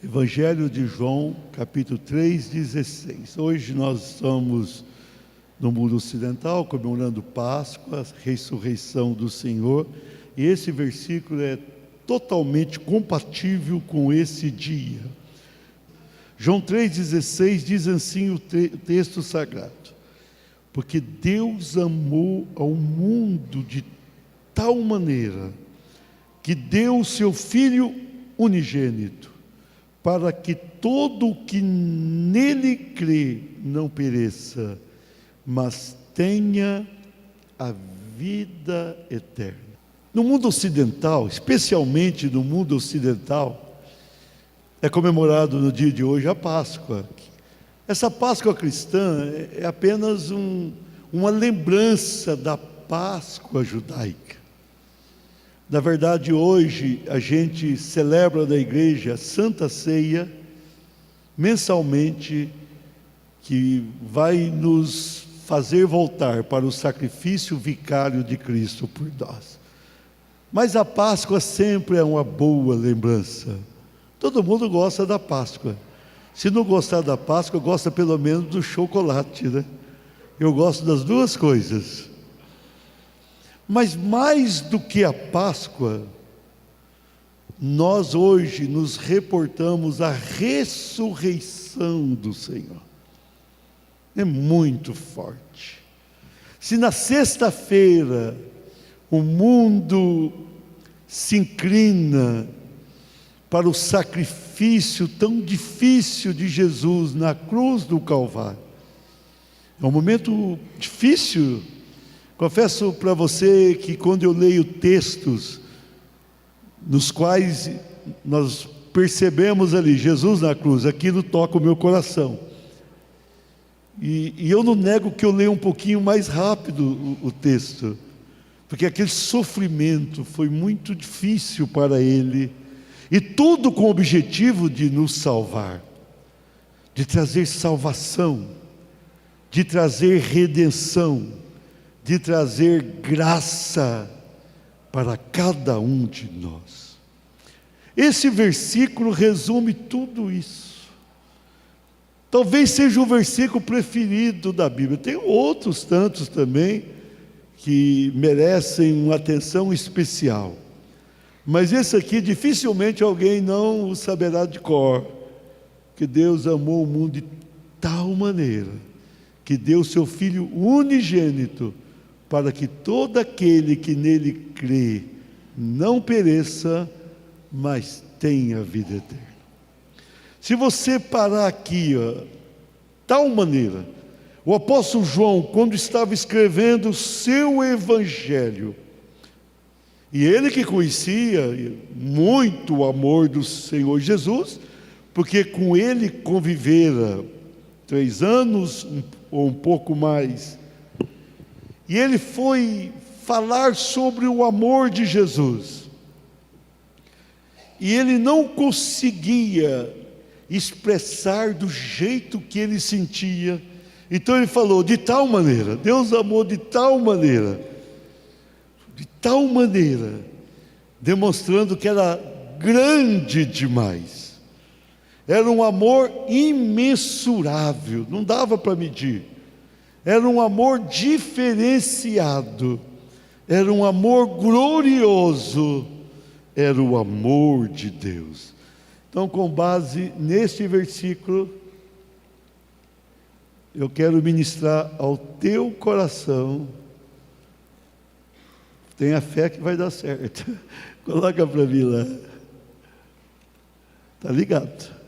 Evangelho de João, capítulo 3:16. Hoje nós estamos no mundo ocidental, comemorando Páscoa, a ressurreição do Senhor, e esse versículo é totalmente compatível com esse dia. João 3,16 diz assim o texto sagrado: porque Deus amou ao mundo de tal maneira que deu o seu Filho unigênito, para que todo o que nele crê não pereça, mas tenha a vida eterna. No mundo ocidental, especialmente no mundo ocidental, é comemorado no dia de hoje a Páscoa. Essa Páscoa cristã é apenas uma lembrança da Páscoa judaica. Na verdade, hoje a gente celebra na igreja a Santa Ceia mensalmente, que vai nos fazer voltar para o sacrifício vicário de Cristo por nós. Mas a Páscoa sempre é uma boa lembrança. Todo mundo gosta da Páscoa. Se não gostar da Páscoa, gosta pelo menos do chocolate, né? Eu gosto das duas coisas. Mas mais do que a Páscoa, nós hoje nos reportamos à ressurreição do Senhor. É muito forte. Se na sexta-feira o mundo se inclina para o sacrifício tão difícil de Jesus na cruz do Calvário, é um momento difícil. Confesso para você que quando eu leio textos nos quais nós percebemos ali Jesus na cruz, aquilo toca o meu coração. E eu não nego que eu leio um pouquinho mais rápido o texto, porque aquele sofrimento foi muito difícil para ele, e tudo com o objetivo de nos salvar, de trazer salvação, de trazer redenção, de trazer graça para cada um de nós. Esse versículo resume tudo isso. Talvez seja o versículo preferido da Bíblia. Tem outros tantos também que merecem uma atenção especial, mas esse aqui dificilmente alguém não o saberá de cor. Que Deus amou o mundo de tal maneira que deu seu Filho unigênito, para que todo aquele que nele crê não pereça, mas tenha vida eterna. Se você parar aqui, tal maneira, o apóstolo João, quando estava escrevendo o seu evangelho, e ele que conhecia muito o amor do Senhor Jesus, porque com ele convivera 3 anos ou um pouco mais, e ele foi falar sobre o amor de Jesus, e ele não conseguia expressar do jeito que ele sentia. Então ele falou de tal maneira, Deus amou de tal maneira, demonstrando que era grande demais, era um amor imensurável, não dava para medir. Era um amor diferenciado, era um amor glorioso, era o amor de Deus. Então, com base neste versículo, eu quero ministrar ao teu coração. Tenha fé que vai dar certo. Coloca para mim lá. Está ligado?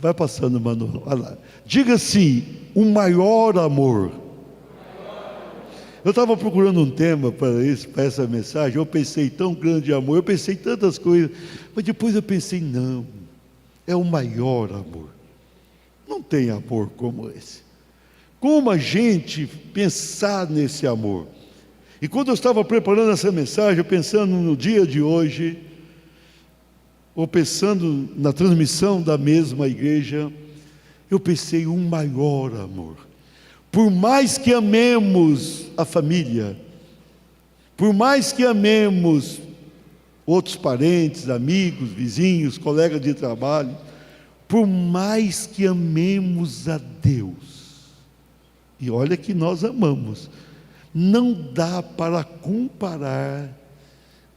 Vai passando o manual. Olha lá. Diga assim: o maior amor. Eu estava procurando um tema para essa mensagem. Eu pensei tão grande amor, eu pensei tantas coisas, mas depois eu pensei, não, é o maior amor. Não tem amor como esse. Como a gente pensar nesse amor? E quando eu estava preparando essa mensagem, pensando no dia de hoje, ou pensando na transmissão da mesma igreja, eu pensei, um maior amor. Por mais que amemos a família, por mais que amemos outros parentes, amigos, vizinhos, colegas de trabalho, por mais que amemos a Deus, e olha que nós amamos, não dá para comparar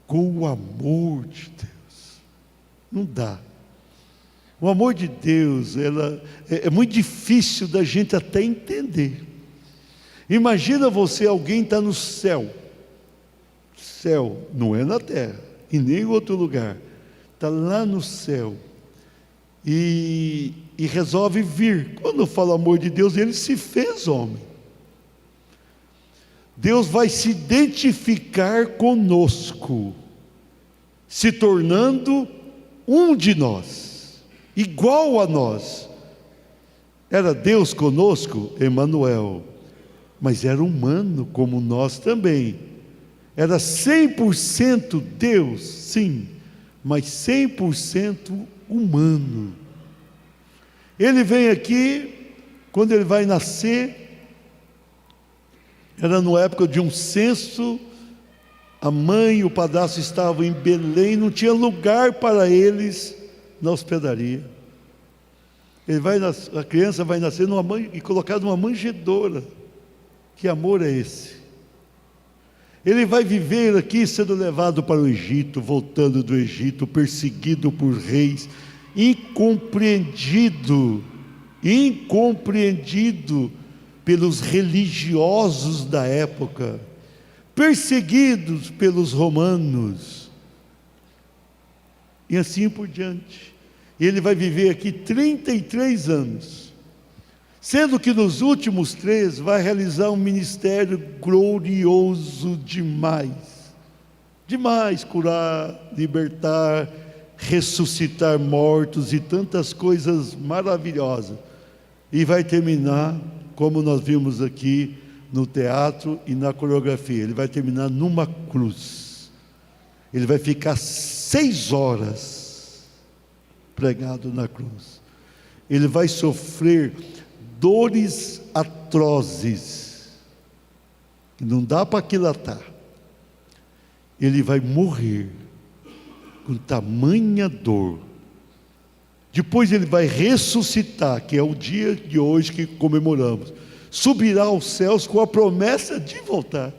com o amor de Deus. Não dá. O amor de Deus, é muito difícil da gente até entender. Imagina você, alguém está no céu. Céu não é na terra, e nem em outro lugar. Está lá no céu. E resolve vir. Quando eu falo amor de Deus, ele se fez homem. Deus vai se identificar conosco, se tornando um de nós, igual a nós. Era Deus conosco, Emanuel, mas era humano como nós também. Era 100% Deus, sim, mas 100% humano. Ele vem aqui, quando ele vai nascer, era na época de um censo, a mãe e o padrasto estavam em Belém, não tinha lugar para eles na hospedaria. A criança vai nascer e colocada numa manjedoura. Que amor é esse? Ele vai viver aqui sendo levado para o Egito, voltando do Egito, perseguido por reis, incompreendido pelos religiosos da época, perseguidos pelos romanos, e assim por diante. Ele vai viver aqui 33 anos, sendo que nos últimos 3 vai realizar um ministério glorioso demais, curar, libertar, ressuscitar mortos e tantas coisas maravilhosas, e vai terminar como nós vimos aqui no teatro e na coreografia. Ele vai terminar numa cruz. Ele vai ficar 6 horas pregado na cruz. Ele vai sofrer dores atrozes, que não dá para aquilatar. Ele vai morrer com tamanha dor. Depois ele vai ressuscitar, que é o dia de hoje que comemoramos. Subirá aos céus com a promessa de voltar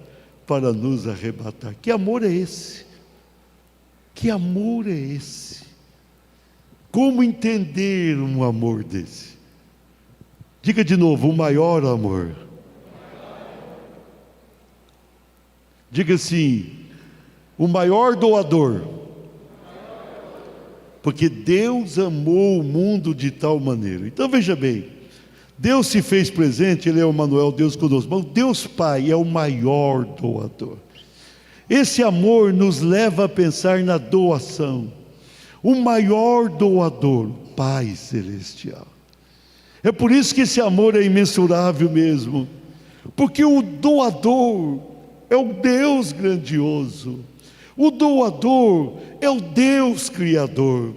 para nos arrebatar. Que amor é esse? Que amor é esse? Como entender um amor desse? Diga de novo, o maior amor. Diga assim, o maior doador. Porque Deus amou o mundo de tal maneira. Então veja bem, Deus se fez presente, Ele é o Emanuel, Deus conosco. Mas Deus Pai é o maior doador. Esse amor nos leva a pensar na doação. O maior doador, Pai Celestial. É por isso que esse amor é imensurável mesmo. Porque o doador é o Deus grandioso. O doador é o Deus Criador.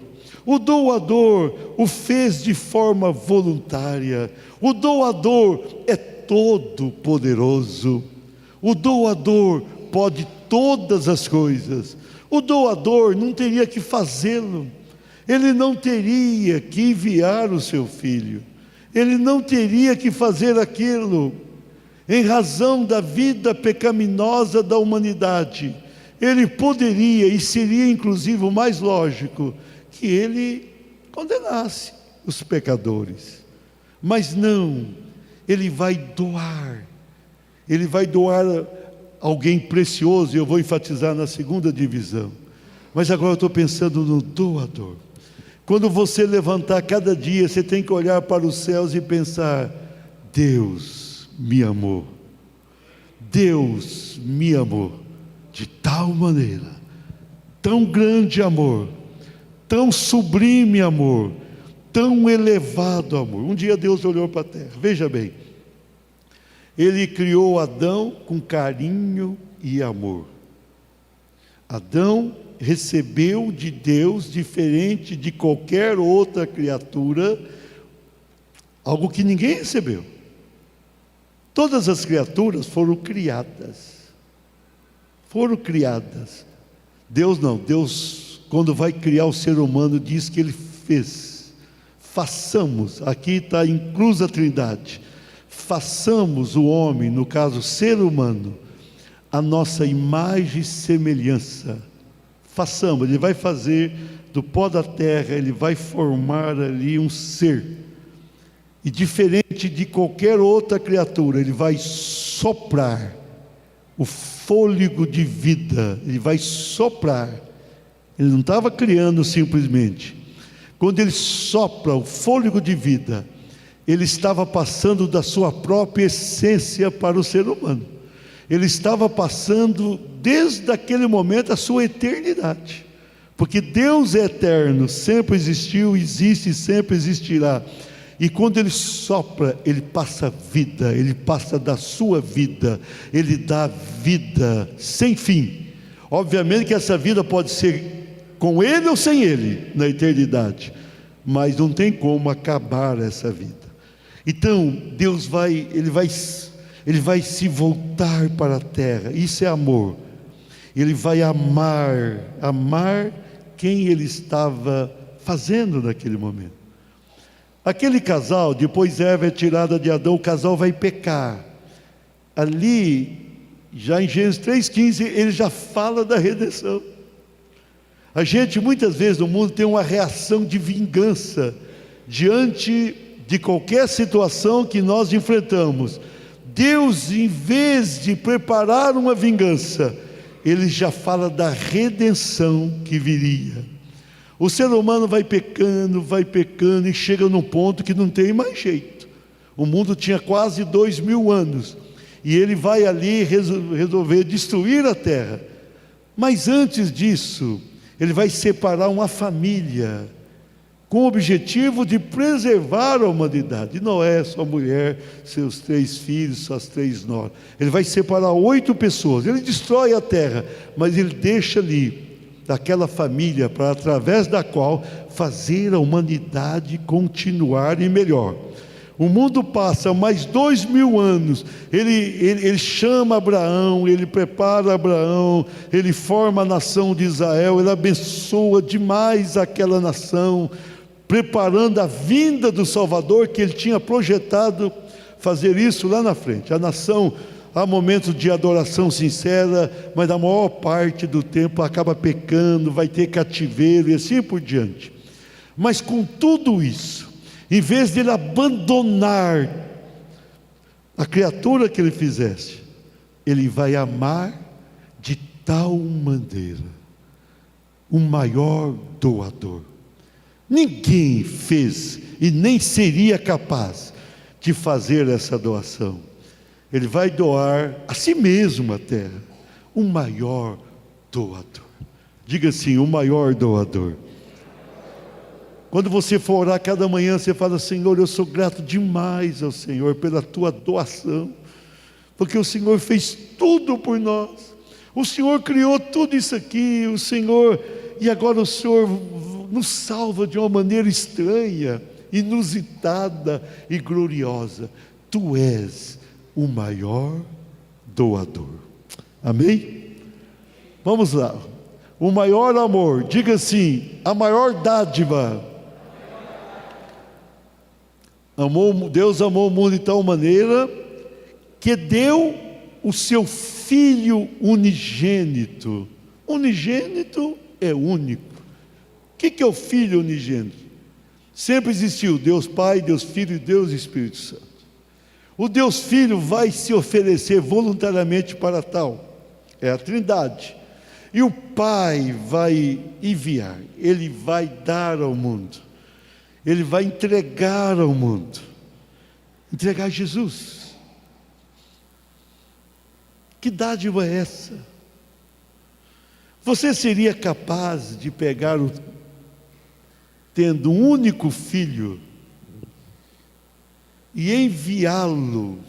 O doador o fez de forma voluntária. O doador é todo poderoso. O doador pode todas as coisas. O doador não teria que fazê-lo. Ele não teria que enviar o seu filho. Ele não teria que fazer aquilo. Em razão da vida pecaminosa da humanidade, ele poderia, e seria inclusive o mais lógico, que ele condenasse os pecadores. Mas não, ele vai doar. Ele vai doar alguém precioso, e eu vou enfatizar na segunda divisão. Mas agora eu estou pensando no doador. Quando você levantar cada dia, você tem que olhar para os céus e pensar: Deus me amou. Deus me amou de tal maneira, tão grande amor, tão sublime amor, tão elevado amor. Um dia Deus olhou para a terra, veja bem, Ele criou Adão com carinho e amor. Adão recebeu de Deus, diferente de qualquer outra criatura, algo que ninguém recebeu. Todas as criaturas foram criadas, Deus não, Deus, quando vai criar o ser humano, diz que Ele fez. Façamos, aqui está inclusa a Trindade, façamos o homem, no caso, o ser humano, a nossa imagem e semelhança. Façamos, Ele vai fazer do pó da terra, Ele vai formar ali um ser, e diferente de qualquer outra criatura, Ele vai soprar o fôlego de vida, Ele vai soprar. Ele não estava criando simplesmente. Quando Ele sopra o fôlego de vida, Ele estava passando da sua própria essência para o ser humano. Ele estava passando desde aquele momento a sua eternidade, porque Deus é eterno, sempre existiu, existe e sempre existirá. E quando Ele sopra, Ele passa vida, Ele passa da sua vida, Ele dá vida sem fim. Obviamente que essa vida pode ser com Ele ou sem Ele, na eternidade, mas não tem como acabar essa vida. Então, Deus Ele vai se voltar para a terra, isso é amor. Ele vai amar quem Ele estava fazendo naquele momento. Aquele casal, depois Eva é tirada de Adão, o casal vai pecar. Ali, já em Gênesis 3,15, ele já fala da redenção. A gente muitas vezes no mundo tem uma reação de vingança diante de qualquer situação que nós enfrentamos. Deus, em vez de preparar uma vingança, Ele já fala da redenção que viria. O ser humano vai pecando e chega num ponto que não tem mais jeito. O mundo tinha quase 2000 anos e ele vai ali resolver destruir a terra. Mas antes disso, ele vai separar uma família com o objetivo de preservar a humanidade. Noé, sua mulher, seus 3 filhos, suas 3 noras. Ele vai separar 8 pessoas. Ele destrói a terra, mas ele deixa ali daquela família, para através da qual fazer a humanidade continuar e melhor. O mundo passa mais 2000 anos, ele chama Abraão, ele prepara Abraão, ele forma a nação de Israel, ele abençoa demais aquela nação, preparando a vinda do Salvador, que ele tinha projetado fazer isso lá na frente. A nação, há momentos de adoração sincera, mas a maior parte do tempo acaba pecando, vai ter cativeiro e assim por diante. Mas com tudo isso, em vez de ele abandonar a criatura que ele fizesse, ele vai amar de tal maneira o maior doador. Ninguém fez e nem seria capaz de fazer essa doação. Ele vai doar a si mesmo a terra, o maior doador. Diga assim, o maior doador. Quando você for orar cada manhã, você fala: Senhor, eu sou grato demais ao Senhor pela tua doação, porque o Senhor fez tudo por nós, o Senhor criou tudo isso aqui, o Senhor, e agora o Senhor nos salva de uma maneira estranha, inusitada e gloriosa. Tu és o maior doador. Amém? Vamos lá. O maior amor, diga assim, a maior dádiva. Deus amou o mundo de tal maneira que deu o seu Filho unigênito. Unigênito é único. O que é o Filho unigênito? Sempre existiu Deus Pai, Deus Filho e Deus Espírito Santo. O Deus Filho vai se oferecer voluntariamente para tal, é a Trindade. E o Pai vai enviar, Ele vai dar ao mundo, Ele vai entregar ao mundo, entregar Jesus. Que dádiva é essa? Você seria capaz de pegar, tendo um único filho, e enviá-lo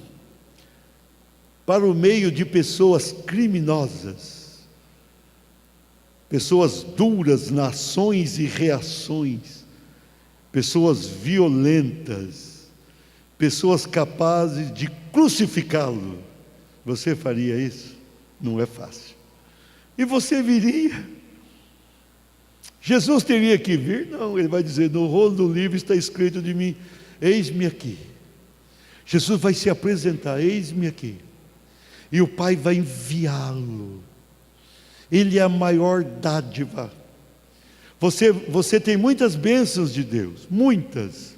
para o meio de pessoas criminosas, pessoas duras nas ações e reações, pessoas violentas, pessoas capazes de crucificá-lo? Você faria isso? Não é fácil. E você viria Jesus teria que vir? Não, ele vai dizer: no rolo do livro está escrito de mim, eis-me aqui. Jesus vai se apresentar: eis-me aqui. E o Pai vai enviá-lo. Ele é a maior dádiva. Você tem muitas bênçãos de Deus, muitas.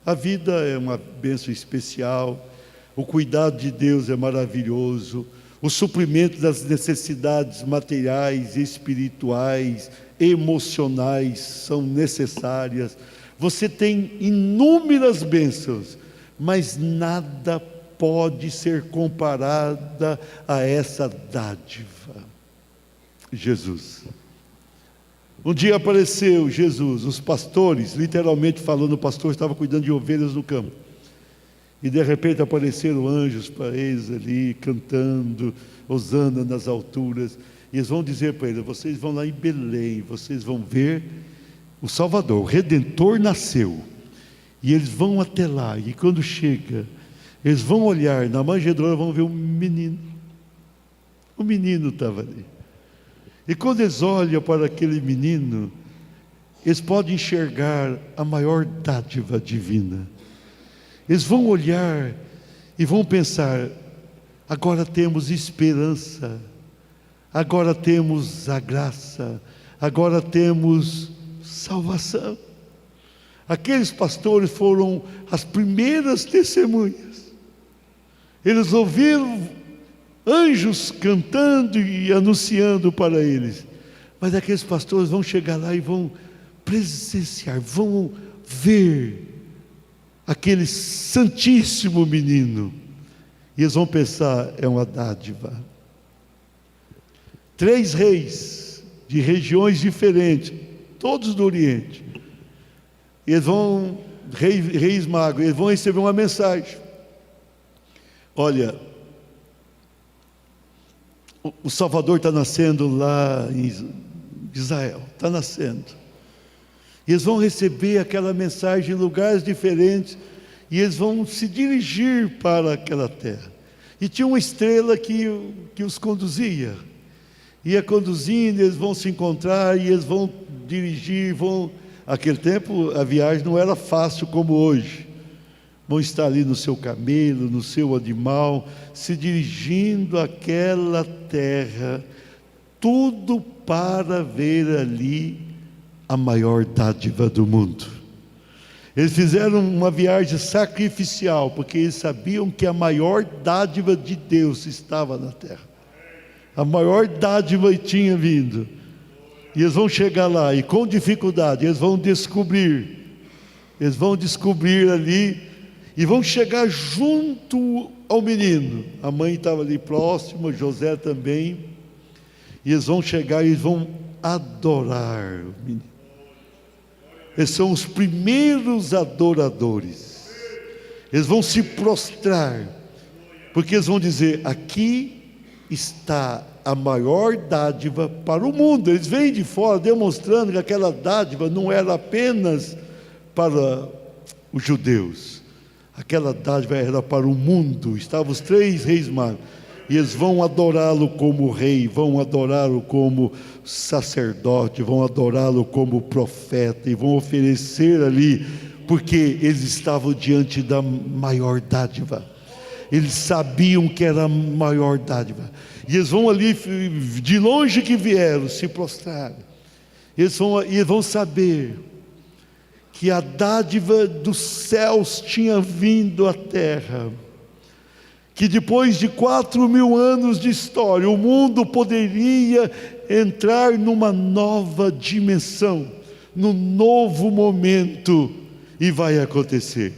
A vida é uma bênção especial, o cuidado de Deus é maravilhoso, o suprimento das necessidades materiais, espirituais, emocionais são necessárias. Você tem inúmeras bênçãos, mas nada pode ser comparada a essa dádiva, Jesus. Um dia apareceu Jesus, os pastores, literalmente falando, o pastor estava cuidando de ovelhas no campo, e de repente apareceram anjos para eles ali, cantando, hosana nas alturas, e eles vão dizer para ele: vocês vão lá em Belém, vocês vão ver o Salvador, o Redentor nasceu, e eles vão até lá, e quando chega, eles vão olhar na manjedoura, vão ver um menino, o menino estava ali. E quando eles olham para aquele menino, eles podem enxergar a maior dádiva divina. Eles vão olhar e vão pensar: agora temos esperança, agora temos a graça, agora temos salvação. Aqueles pastores foram as primeiras testemunhas. Eles ouviram anjos cantando e anunciando para eles, mas aqueles pastores vão chegar lá e vão presenciar, vão ver aquele santíssimo menino, e eles vão pensar: é uma dádiva. 3 reis de regiões diferentes, todos do Oriente, eles vão, reis magos, eles vão receber uma mensagem: olha, o Salvador está nascendo lá em Israel, está nascendo. E eles vão receber aquela mensagem em lugares diferentes, e eles vão se dirigir para aquela terra. E tinha uma estrela que os conduzia, ia conduzindo, eles vão se encontrar, e eles vão dirigir, Aquele tempo a viagem não era fácil como hoje. Vão estar ali no seu camelo, no seu animal, se dirigindo àquela terra, tudo para ver ali a maior dádiva do mundo. Eles fizeram uma viagem sacrificial, porque eles sabiam que a maior dádiva de Deus estava na terra. A maior dádiva tinha vindo. E eles vão chegar lá, e com dificuldade, eles vão descobrir ali, e vão chegar junto ao menino. A mãe estava ali próxima, José também. E eles vão chegar e vão adorar o menino. Eles são os primeiros adoradores. Eles vão se prostrar, porque eles vão dizer: aqui está a maior dádiva para o mundo. Eles vêm de fora demonstrando que aquela dádiva não era apenas para os judeus. Aquela dádiva era para o mundo. Estavam os 3 reis magos, e eles vão adorá-lo como rei, vão adorá-lo como sacerdote, vão adorá-lo como profeta, e vão oferecer ali, porque eles estavam diante da maior dádiva. Eles sabiam que era a maior dádiva, e eles vão ali, de longe que vieram, se prostrar. Eles vão saber que a dádiva dos céus tinha vindo à terra, que depois de 4.000 anos de história, o mundo poderia entrar numa nova dimensão, num novo momento, e vai acontecer.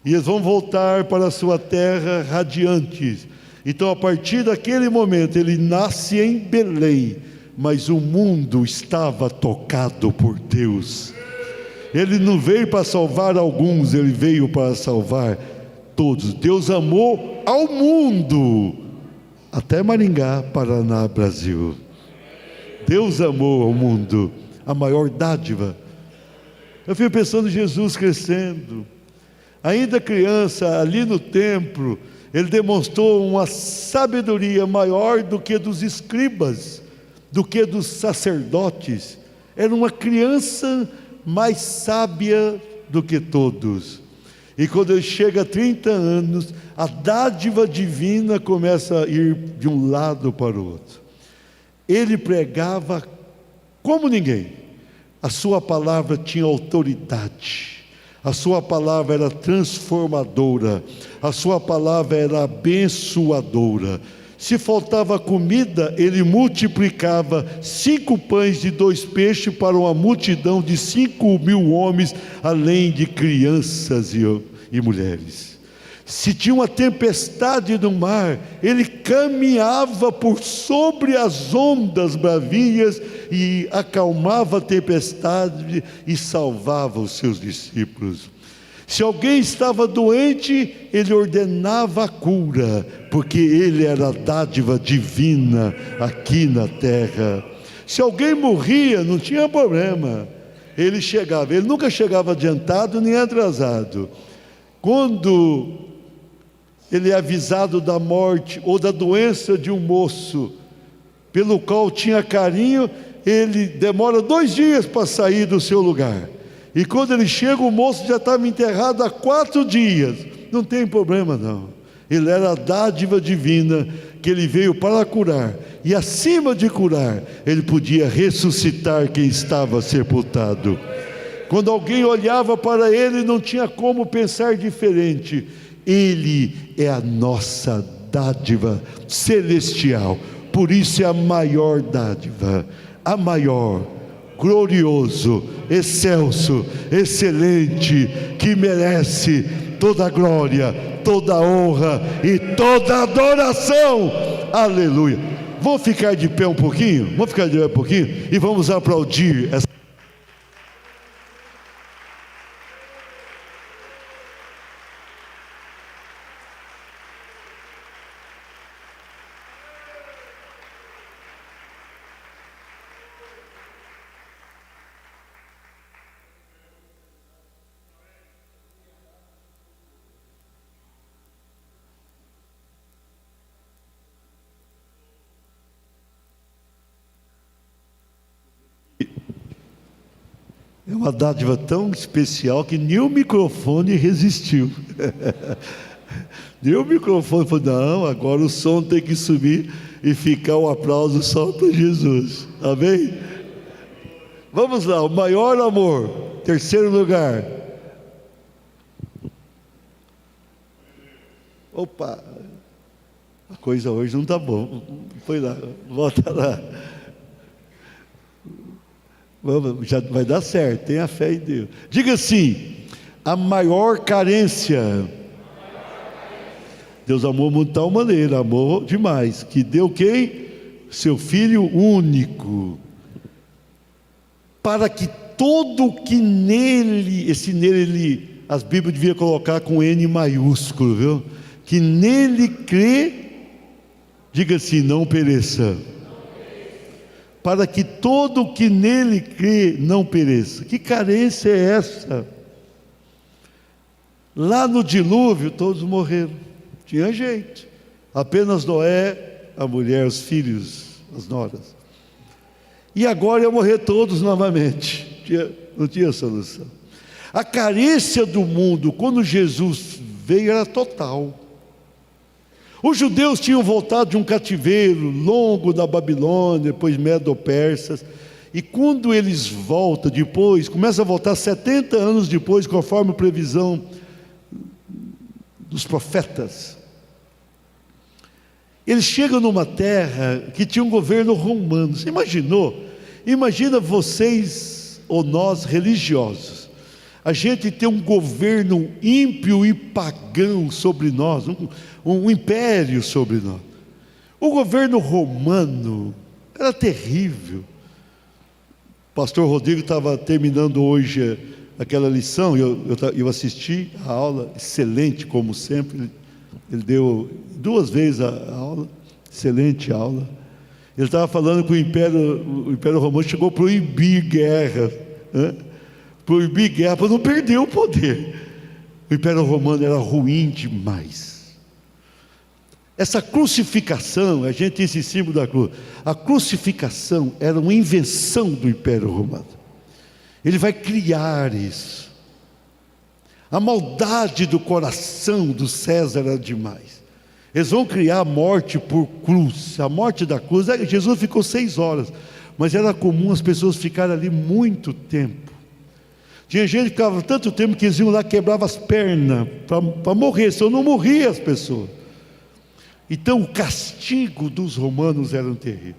E eles vão voltar para a sua terra radiantes. Então, a partir daquele momento, ele nasce em Belém, mas o mundo estava tocado por Deus. Ele não veio para salvar alguns, ele veio para salvar todos. Deus amou ao mundo, até Maringá, Paraná, Brasil. Deus amou ao mundo, a maior dádiva. Eu fico pensando em Jesus crescendo, ainda criança, ali no templo, ele demonstrou uma sabedoria maior do que dos escribas, do que dos sacerdotes. Era uma criança mais sábia do que todos. E quando ele chega a 30 anos, a dádiva divina começa a ir de um lado para o outro. Ele pregava como ninguém. A sua palavra tinha autoridade. A sua palavra era transformadora. A sua palavra era abençoadora. Se faltava comida, ele multiplicava 5 pães e 2 peixes para uma multidão de 5.000 homens, além de crianças e mulheres. Se tinha uma tempestade no mar, ele caminhava por sobre as ondas bravias e acalmava a tempestade e salvava os seus discípulos. Se alguém estava doente, ele ordenava a cura, porque ele era a dádiva divina aqui na terra. Se alguém morria, não tinha problema, ele chegava. Ele nunca chegava adiantado nem atrasado. Quando ele é avisado da morte ou da doença de um moço, pelo qual tinha carinho, ele demora 2 dias para sair do seu lugar. E quando ele chega, o moço já estava enterrado há 4 dias. Não tem problema não. Ele era a dádiva divina, que ele veio para curar. E acima de curar, ele podia ressuscitar quem estava sepultado. Quando alguém olhava para ele, não tinha como pensar diferente. Ele é a nossa dádiva celestial. Por isso é a maior dádiva, a maior, glorioso, excelso, excelente, que merece toda a glória, toda a honra e toda a adoração. Aleluia. Vamos ficar de pé um pouquinho? Vamos ficar de pé um pouquinho e vamos aplaudir essa. É uma dádiva tão especial que nem o microfone resistiu. Nem o microfone falou, não, agora o som tem que subir e ficar um aplauso só para Jesus. Amém? Vamos lá, o maior amor, 3º lugar. Opa, a coisa hoje não está boa. Foi lá, volta lá. Já vai dar certo, tenha fé em Deus. Diga assim: a maior carência. Deus amou de tal maneira, amou demais, que deu quem? Seu Filho único, para que todo que nele, esse nele, as Bíblias deviam colocar com N maiúsculo, viu? Que nele crê, diga assim, não pereça. Para que todo que nele crê não pereça. Que carência é essa? Lá no dilúvio todos morreram, tinha jeito, apenas Noé, a mulher, os filhos, as noras. E agora iam morrer todos novamente, não tinha solução. A carência do mundo, quando Jesus veio, era total. Os judeus tinham voltado de um cativeiro longo da Babilônia, depois Medo-Persas, e quando eles voltam depois, começam a voltar 70 anos depois, conforme a previsão dos profetas, eles chegam numa terra que tinha um governo romano. Você imaginou? Imagina vocês ou nós religiosos, a gente tem um governo ímpio e pagão sobre nós, um império sobre nós. O governo romano era terrível. O pastor Rodrigo estava terminando hoje aquela lição, eu assisti a aula, excelente como sempre, ele deu 2 vezes a aula, excelente aula. Ele estava falando que o Império Romano chegou a proibir guerra, proibir guerra para não perder o poder. O Império Romano era ruim demais. Essa crucificação, a gente disse em cima da cruz, a crucificação era uma invenção do Império Romano. Ele vai criar isso. A maldade do coração do César era demais. Eles vão criar a morte por cruz. A morte da cruz, Jesus ficou 6 horas, mas era comum as pessoas ficarem ali muito tempo. Tinha gente que ficava tanto tempo que eles iam lá, quebravam as pernas para morrer, senão não morriam as pessoas. Então o castigo dos romanos era terrível.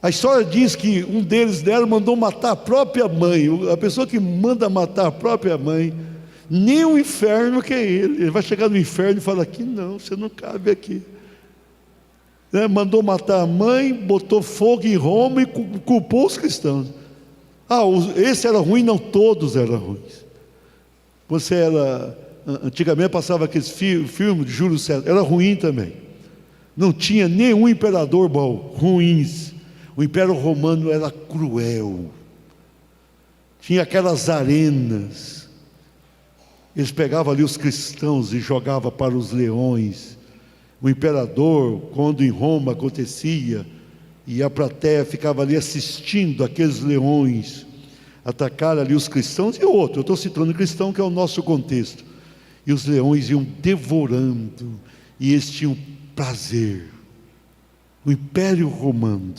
A história diz que um deles mandou matar a própria mãe. A pessoa que manda matar a própria mãe, nem o inferno que é ele. Ele vai chegar no inferno e fala: aqui não, você não cabe aqui. Mandou matar a mãe, botou fogo em Roma e culpou os cristãos. Esse era ruim? Não, todos eram ruins. Antigamente passava aqueles filmes de Júlio César, era ruim também. Não tinha nenhum imperador bom, ruins. O Império Romano era cruel. Tinha aquelas arenas. Eles pegavam ali os cristãos e jogavam para os leões. O imperador, quando em Roma acontecia, e a plateia ficava ali assistindo aqueles leões atacar ali os cristãos, e outro, eu estou citando o cristão que é o nosso contexto, e os leões iam devorando, e eles tinham prazer. O Império Romano,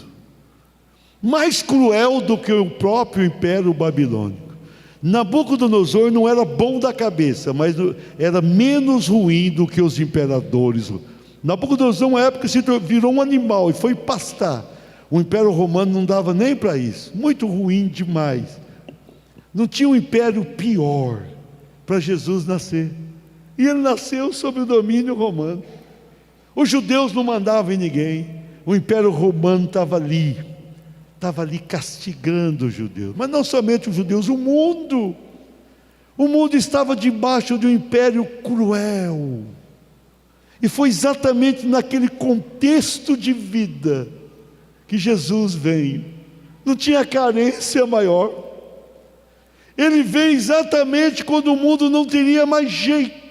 mais cruel do que o próprio Império Babilônico. Nabucodonosor não era bom da cabeça, mas era menos ruim do que os imperadores. Nabucodonosor, uma época, se virou um animal e foi pastar. O Império Romano não dava nem para isso, muito ruim demais. Não tinha um império pior para Jesus nascer. E ele nasceu sob o domínio romano. Os judeus não mandavam em ninguém. O Império Romano estava ali castigando os judeus. Mas não somente os judeus, o mundo. O mundo estava debaixo de um império cruel. E foi exatamente naquele contexto de vida que Jesus veio. Não tinha carência maior. Ele veio exatamente quando o mundo não teria mais jeito.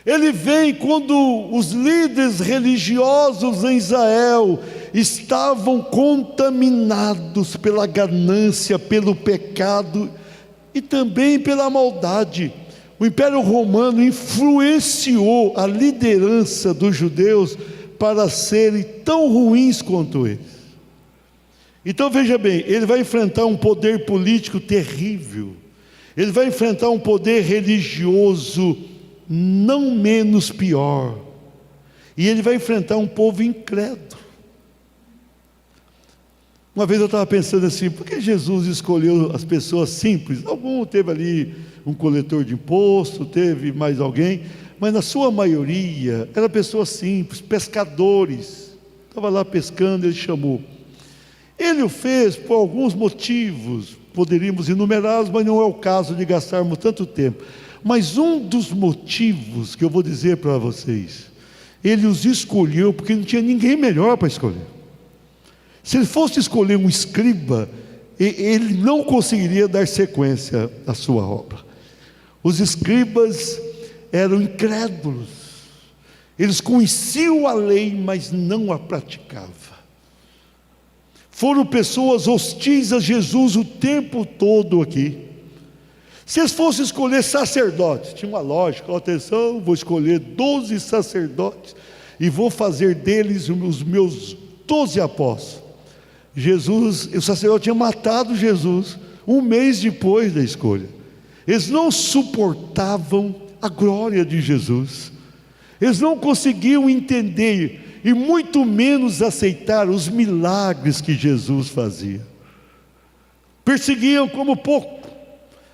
Ele veio quando os líderes religiosos em Israel estavam contaminados pela ganância, pelo pecado e também pela maldade. O Império Romano influenciou a liderança dos judeus para serem tão ruins quanto eles. Então veja bem, ele vai enfrentar um poder político terrível, ele vai enfrentar um poder religioso não menos pior, e ele vai enfrentar um povo incrédulo. Uma vez eu estava pensando assim, por que Jesus escolheu as pessoas simples? Algum teve ali um coletor de imposto, teve mais alguém, mas na sua maioria eram pessoas simples, pescadores. Estava lá pescando, ele chamou. Ele o fez por alguns motivos, poderíamos enumerá-los, mas não é o caso de gastarmos tanto tempo. Mas um dos motivos que eu vou dizer para vocês, ele os escolheu porque não tinha ninguém melhor para escolher. Se ele fosse escolher um escriba, ele não conseguiria dar sequência à sua obra. Os escribas eram incrédulos, eles conheciam a lei, mas não a praticavam. Foram pessoas hostis a Jesus o tempo todo aqui. Se eles fossem escolher sacerdotes, tinha uma lógica: atenção, vou escolher 12 sacerdotes e vou fazer deles os meus 12 apóstolos. O sacerdote tinha matado Jesus um mês depois da escolha. Eles não suportavam a glória de Jesus, eles não conseguiam entender e muito menos aceitar os milagres que Jesus fazia. Perseguiam como pouco.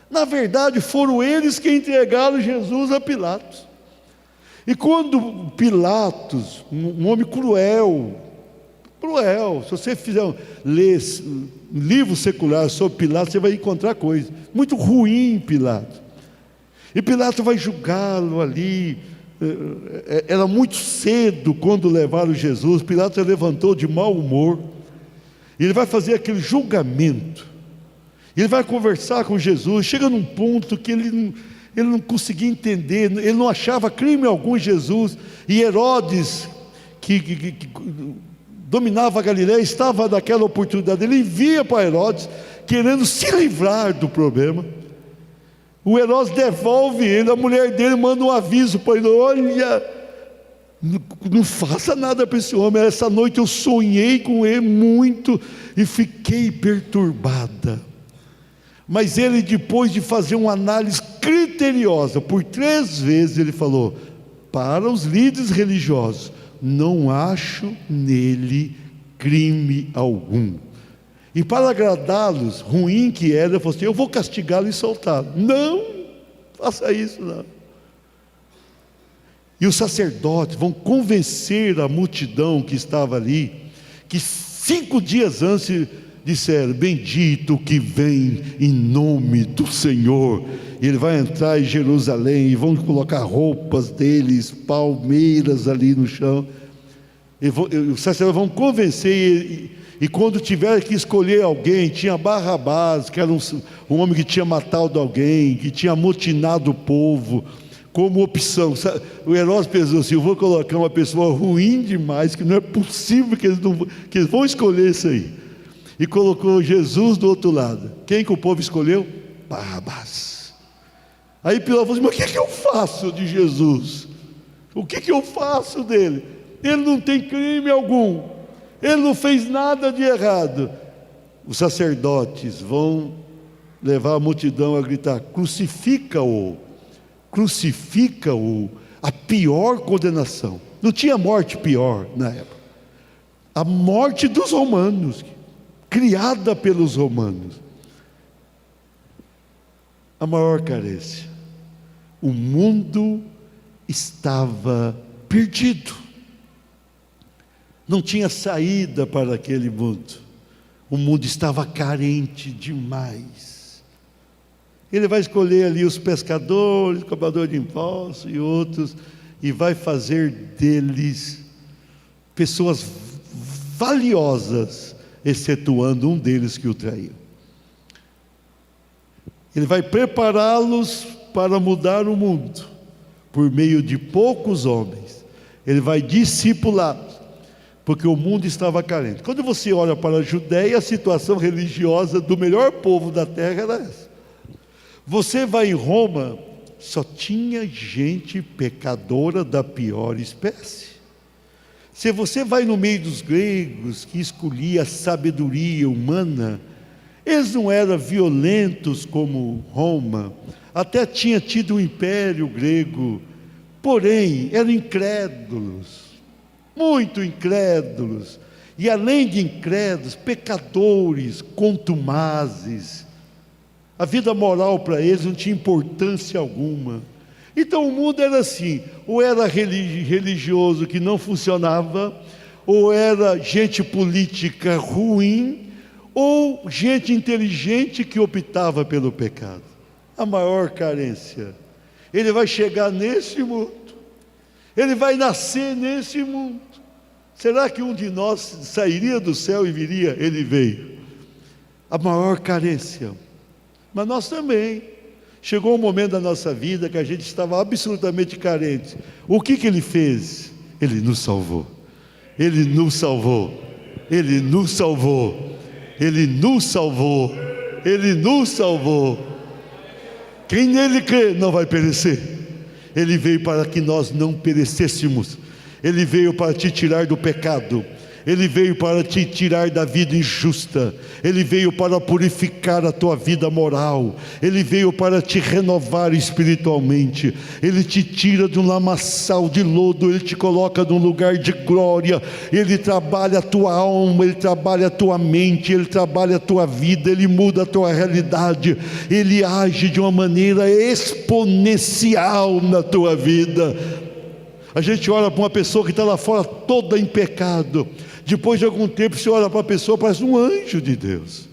Na verdade, foram eles que entregaram Jesus a Pilatos. E quando Pilatos, um homem cruel, se você ler livros seculares sobre Pilatos, você vai encontrar coisas muito ruins em Pilatos. E Pilatos vai julgá-lo ali. Era muito cedo quando levaram Jesus. Pilatos se levantou de mau humor. Ele vai fazer aquele julgamento. Ele vai conversar com Jesus. Chega num ponto que ele ele não conseguia entender, ele não achava crime algum em Jesus. E Herodes, que dominava a Galileia, estava naquela oportunidade, ele envia para Herodes, querendo se livrar do problema. O Herodes devolve ele, a mulher dele manda um aviso para ele: olha, não faça nada para esse homem, essa noite eu sonhei com ele muito, e fiquei perturbada. Mas ele, depois de fazer uma análise criteriosa, por 3 vezes ele falou para os líderes religiosos: não acho nele crime algum. E para agradá-los, ruim que era, ele falou assim: eu vou castigá-lo e soltá-lo. Não, faça isso não. E os sacerdotes vão convencer a multidão que estava ali, que 5 dias antes disseram: bendito que vem em nome do Senhor. E ele vai entrar em Jerusalém, e vão colocar roupas deles, palmeiras ali no chão. Os sacerdotes vão convencer, e quando tiver que escolher alguém, tinha Barrabás, que era um homem que tinha matado alguém, que tinha amotinado o povo, como opção. O Herodes pensou assim: eu vou colocar uma pessoa ruim demais, que não é possível que eles vão escolher isso aí. E colocou Jesus do outro lado. Quem que o povo escolheu? Barrabás. Aí Pilatos falou assim: mas o que eu faço de Jesus? O que eu faço dele? Ele não tem crime algum, ele não fez nada de errado. Os sacerdotes vão levar a multidão a gritar: crucifica-o, crucifica-o. A pior condenação. Não tinha morte pior na época. A morte dos romanos, criada pelos romanos. A maior carência. O mundo estava perdido. Não tinha saída para aquele mundo. O mundo estava carente demais. Ele vai escolher ali os pescadores, cobradores de impostos e outros, e vai fazer deles pessoas valiosas, excetuando um deles que o traiu. Ele vai prepará-los para mudar o mundo, por meio de poucos homens. Ele vai discipulá-los, porque o mundo estava carente. Quando você olha para a Judéia, a situação religiosa do melhor povo da terra era essa. Você vai em Roma, só tinha gente pecadora da pior espécie. Se você vai no meio dos gregos, que escolhia a sabedoria humana, eles não eram violentos como Roma, até tinha tido um império grego, porém eram incrédulos, muito incrédulos, e além de incrédulos, pecadores, contumazes. A vida moral para eles não tinha importância alguma. Então o mundo era assim: ou era religioso que não funcionava, ou era gente política ruim, ou gente inteligente que optava pelo pecado. A maior carência. Ele vai chegar nesse mundo, ele vai nascer nesse mundo. Será que um de nós sairia do céu e viria? Ele veio. A maior carência. Mas nós também. Chegou um momento da nossa vida que a gente estava absolutamente carente. O que ele fez? Ele nos salvou. Ele nos salvou. Ele nos salvou. Ele nos salvou. Ele nos salvou. Quem nele crê não vai perecer. Ele veio para que nós não perecêssemos. Ele veio para te tirar do pecado. Ele veio para te tirar da vida injusta. Ele veio para purificar a tua vida moral. Ele veio para te renovar espiritualmente. Ele te tira de um lamaçal de lodo, ele te coloca num lugar de glória. Ele trabalha a tua alma, ele trabalha a tua mente, ele trabalha a tua vida, ele muda a tua realidade. Ele age de uma maneira exponencial na tua vida. A gente olha para uma pessoa que está lá fora toda em pecado. Depois de algum tempo você olha para a pessoa, parece um anjo de Deus.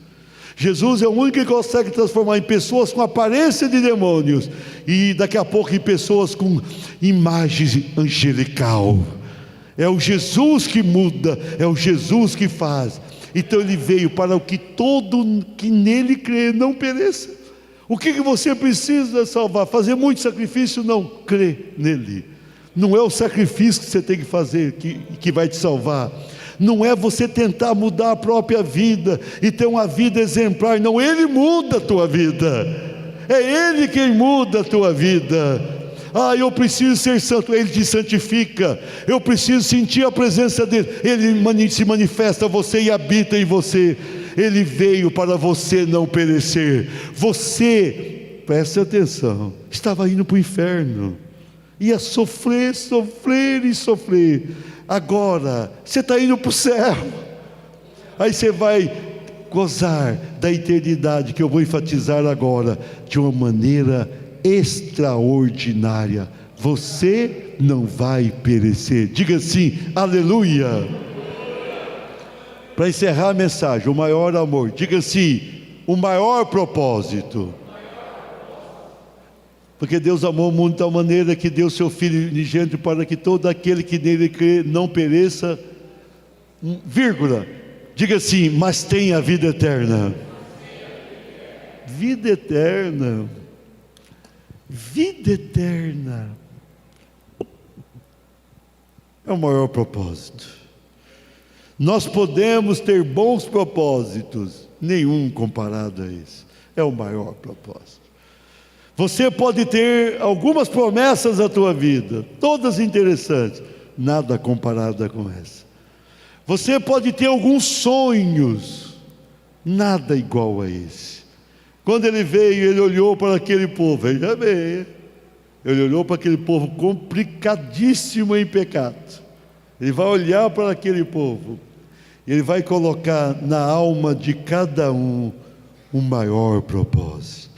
Jesus é o único que consegue transformar em pessoas com aparência de demônios, e daqui a pouco em pessoas com imagem angelical. É o Jesus que muda, é o Jesus que faz. Então ele veio para o que todo que nele crê não pereça. O que você precisa salvar? Fazer muito sacrifício? Não, crer nele. Não é o sacrifício que você tem que fazer que vai te salvar. Não é você tentar mudar a própria vida e ter uma vida exemplar. Não, Ele muda a tua vida. É Ele quem muda a tua vida. Eu preciso ser santo. Ele te santifica. Eu preciso sentir a presença dEle. Ele se manifesta a você e habita em você. Ele veio para você não perecer. Você, preste atenção, estava indo para o inferno, ia sofrer, sofrer e sofrer. Agora você está indo para o céu. Aí você vai gozar da eternidade, que eu vou enfatizar agora, de uma maneira extraordinária. Você não vai perecer. Diga assim, aleluia. Para encerrar a mensagem, o maior amor. Diga assim, o maior propósito. Porque Deus amou o mundo de tal maneira que deu seu Filho unigênito para que todo aquele que nele crê não pereça, vírgula, diga assim, mas tenha a vida eterna. Vida eterna. Vida eterna. É o maior propósito. Nós podemos ter bons propósitos, nenhum comparado a esse. É o maior propósito. Você pode ter algumas promessas na tua vida, todas interessantes, nada comparada com essa. Você pode ter alguns sonhos, nada igual a esse. Quando ele veio, ele olhou para aquele povo, veja bem, ele olhou para aquele povo complicadíssimo em pecado. Ele vai olhar para aquele povo, ele vai colocar na alma de cada um maior propósito.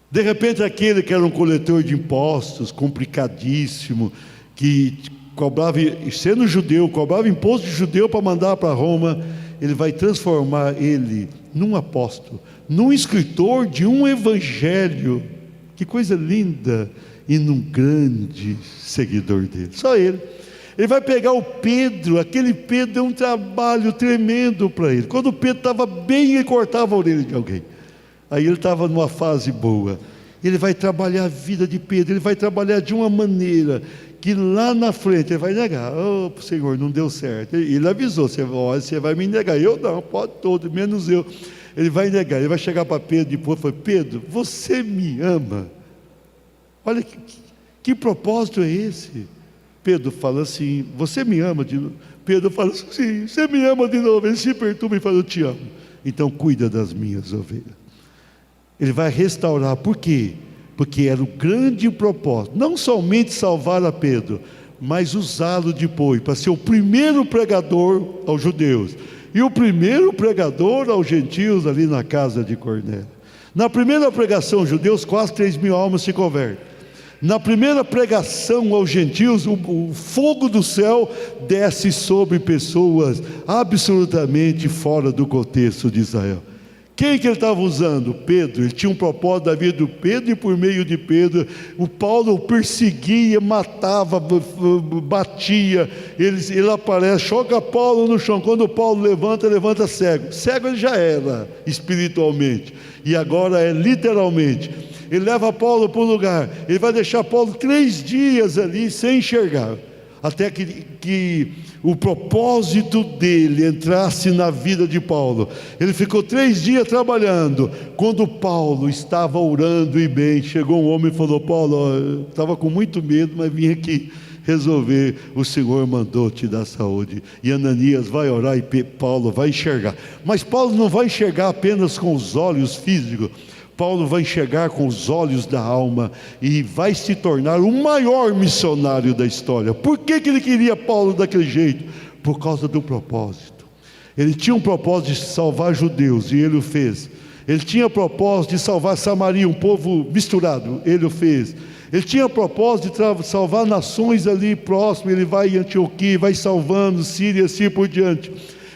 De repente aquele que era um coletor de impostos, complicadíssimo, que cobrava, sendo judeu, cobrava imposto de judeu para mandar para Roma, ele vai transformar ele num apóstolo, num escritor de um evangelho, que coisa linda, e num grande seguidor dele, só ele. Ele vai pegar o Pedro, aquele Pedro deu um trabalho tremendo para ele. Quando o Pedro estava bem, ele cortava a orelha de alguém. Aí ele estava numa fase boa. Ele vai trabalhar a vida de Pedro, ele vai trabalhar de uma maneira que lá na frente ele vai negar. Senhor, não deu certo. Ele avisou, você vai me negar. Eu não, pode todo, menos eu. Ele vai negar, ele vai chegar para Pedro depois e falar, Pedro, você me ama? Olha que propósito é esse? Pedro fala assim, você me ama de novo? Pedro fala assim, sim, você me ama de novo. Ele se perturba e fala, eu te amo. Então cuida das minhas ovelhas. Ele vai restaurar, por quê? Porque era o grande propósito, não somente salvar a Pedro, mas usá-lo depois, para ser o primeiro pregador aos judeus, e o primeiro pregador aos gentios ali na casa de Cornélio. Na primeira pregação aos judeus, quase 3.000 almas se convertem. Na primeira pregação aos gentios, o fogo do céu desce sobre pessoas absolutamente fora do contexto de Israel. Quem que ele estava usando? Pedro. Ele tinha um propósito da vida do Pedro, e por meio de Pedro, o Paulo perseguia, matava, batia. Ele aparece, joga Paulo no chão. Quando Paulo levanta cego. Cego ele já era espiritualmente, e agora é literalmente. Ele leva Paulo para um lugar, ele vai deixar Paulo 3 dias ali sem enxergar, até que o propósito dele entrasse na vida de Paulo. Ele ficou 3 dias trabalhando. Quando Paulo estava orando e bem, chegou um homem e falou, Paulo, eu estava com muito medo, mas vim aqui resolver, o Senhor mandou te dar saúde. E Ananias vai orar e Paulo vai enxergar. Mas Paulo não vai enxergar apenas com os olhos físicos. Paulo vai enxergar com os olhos da alma e vai se tornar o maior missionário da história. Por que ele queria Paulo daquele jeito? Por causa do propósito. Ele tinha um propósito de salvar judeus, e ele o fez. Ele tinha propósito de salvar Samaria, um povo misturado, ele o fez. Ele tinha propósito de salvar nações ali próximas, ele vai em Antioquia, vai salvando Síria, assim por diante.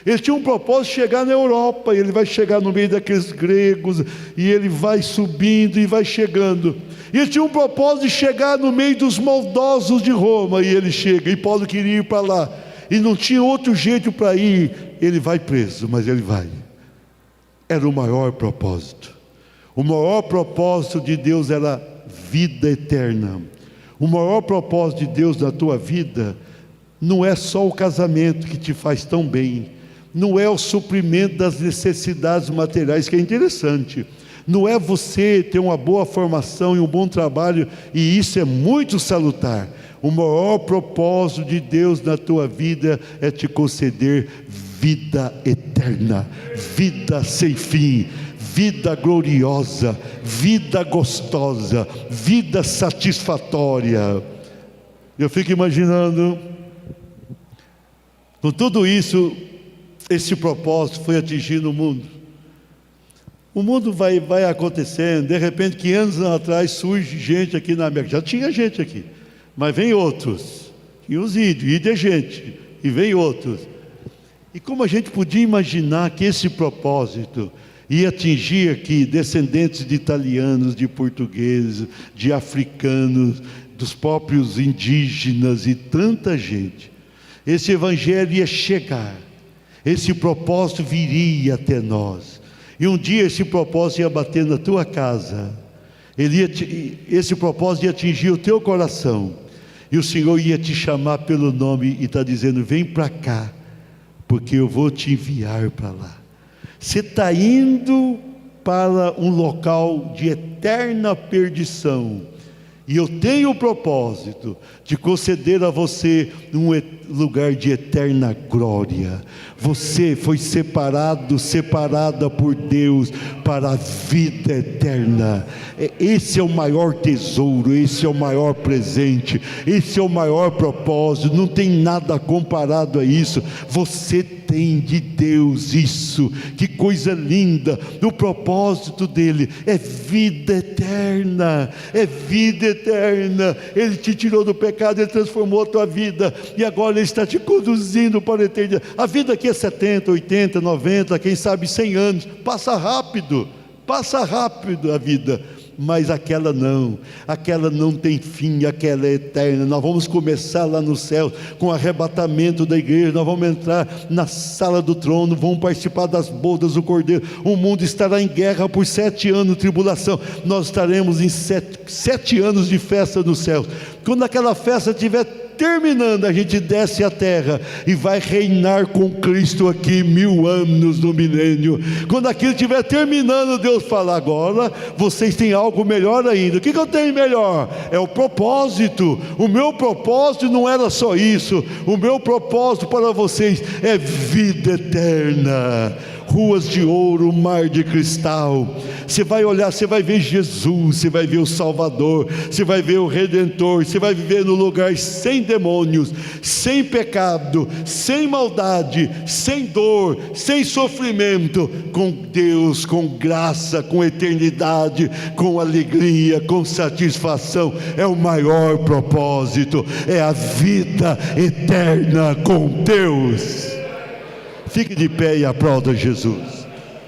Ele tinha um propósito de chegar na Europa, e ele vai chegar no meio daqueles gregos, e ele vai subindo e vai chegando. E ele tinha um propósito de chegar no meio dos maldosos de Roma, e ele chega, e Paulo queria ir para lá, e não tinha outro jeito para ir. Ele vai preso, mas ele vai. Era o maior propósito. O maior propósito de Deus era vida eterna. O maior propósito de Deus na tua vida não é só o casamento que te faz tão bem, não é o suprimento das necessidades materiais, que é interessante, não é você ter uma boa formação e um bom trabalho, e isso é muito salutar. O maior propósito de Deus na tua vida é te conceder vida eterna, vida sem fim, vida gloriosa, vida gostosa, vida satisfatória. Eu fico imaginando, com tudo isso, esse propósito foi atingindo o mundo. O mundo vai acontecendo, de repente, 500 anos atrás, surge gente aqui na América. Já tinha gente aqui, mas vem outros. E os índios é gente, e vem outros. E como a gente podia imaginar que esse propósito ia atingir aqui descendentes de italianos, de portugueses, de africanos, dos próprios indígenas e tanta gente. Esse evangelho ia chegar, esse propósito viria até nós, e um dia esse propósito ia bater na tua casa, esse propósito ia atingir o teu coração, e o Senhor ia te chamar pelo nome e está dizendo: vem para cá, porque eu vou te enviar para lá. Você está indo para um local de eterna perdição, e eu tenho o propósito de conceder a você um lugar de eterna glória. Você foi separada por Deus para a vida eterna. Esse é o maior tesouro, esse é o maior presente, esse é o maior propósito. Não tem nada comparado a isso. Você tem de Deus isso. Que coisa linda! O propósito dele é vida eterna, é vida eterna. Ele te tirou do pecado, ele transformou a tua vida, e agora ele está te conduzindo para a eternidade. A vida aqui é 70, 80, 90, quem sabe 100 anos, passa rápido a vida, mas aquela não tem fim, aquela é eterna. Nós vamos começar lá no céu, com o arrebatamento da igreja, nós vamos entrar na sala do trono, vamos participar das bodas do Cordeiro. O mundo estará em guerra por 7 anos de tribulação, nós estaremos em 7 anos de festa no céu. Quando aquela festa estiver terminando, a gente desce à terra e vai reinar com Cristo aqui 1000 anos no milênio. Quando aquilo estiver terminando, Deus fala: agora vocês têm algo melhor ainda. O que eu tenho melhor? É o propósito. O meu propósito não era só isso. O meu propósito para vocês é vida eterna, ruas de ouro, mar de cristal. Você vai olhar, você vai ver Jesus, você vai ver o Salvador, você vai ver o Redentor, você vai viver no lugar sem demônios, sem pecado, sem maldade, sem dor, sem sofrimento, com Deus, com graça, com eternidade, com alegria, com satisfação. É o maior propósito, é a vida eterna com Deus. Fique de pé e aplauda Jesus.